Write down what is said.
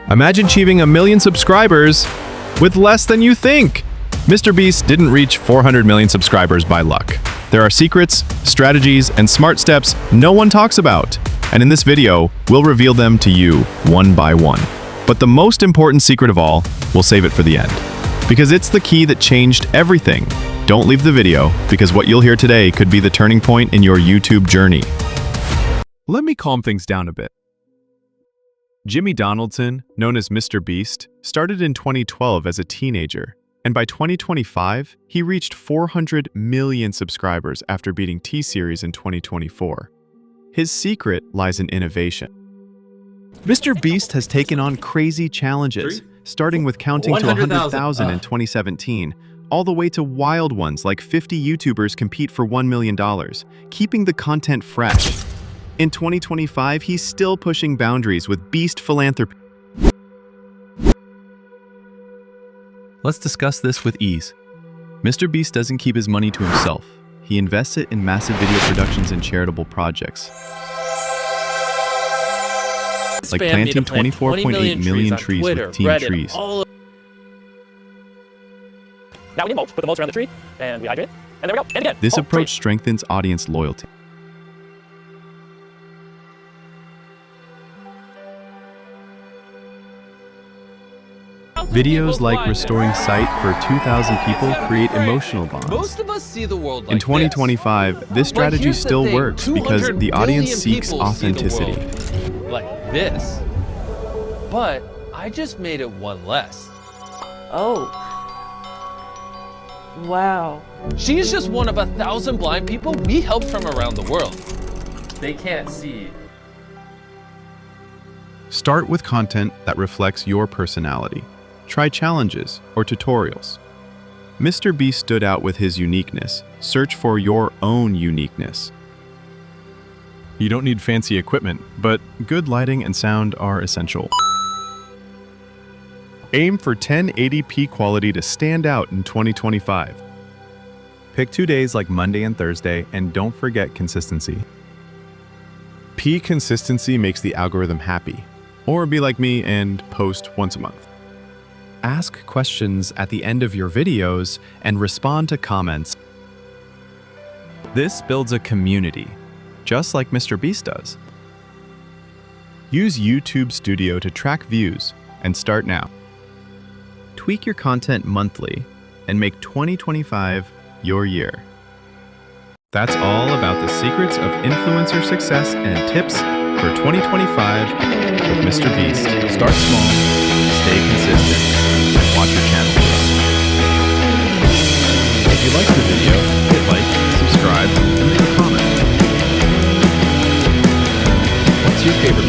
Imagine achieving 1 million subscribers with less than you think. MrBeast didn't reach 400 million subscribers by luck. There are secrets, strategies, and smart steps no one talks about. And in this video, we'll reveal them to you one by one. But the most important secret of all, we'll save it for the end. Because it's the key that changed everything. Don't leave the video, because what you'll hear today could be the turning point in your YouTube journey. Let me calm things down a bit. Jimmy Donaldson, known as MrBeast, started in 2012 as a teenager, and by 2025, he reached 400 million subscribers after beating T-Series in 2024. His secret lies in innovation. MrBeast has taken on crazy challenges, starting with counting to 100,000 in 2017, all the way to wild ones like 50 YouTubers compete for $1 million, keeping the content fresh. In 2025, he's still pushing boundaries with Beast Philanthropy. Let's discuss this with ease. MrBeast doesn't keep his money to himself. He invests it in massive video productions and charitable projects. Like planting 24.8 million trees with Team Trees. Now we need mulch. Put the mulch around the tree, and we hydrate it. And there we go. And again. This approach strengthens audience loyalty. Videos like restoring sight for 2,000 people create emotional bonds. Most of us see the world like in 2025, this strategy still works because the audience seeks authenticity. Like this. But I just made it one less. Oh. Wow. She's just one of 1,000 blind people we helped from around the world. They can't see. Start with content that reflects your personality. Try challenges or tutorials. MrBeast stood out with his uniqueness. Search for your own uniqueness. You don't need fancy equipment, but good lighting and sound are essential. Aim for 1080p quality to stand out in 2025. Pick 2 days like Monday and Thursday, and don't forget consistency. Consistency makes the algorithm happy. Or be like me and post once a month. Ask questions at the end of your videos and respond to comments. This builds a community, just like MrBeast does. Use YouTube Studio to track views and start now. Tweak your content monthly and make 2025 your year. That's all about the secrets of influencer success and tips for 2025 with MrBeast. Start small, stay consistent, and watch your channel grow. If you liked the video, hit like, subscribe, and leave a comment. What's your favorite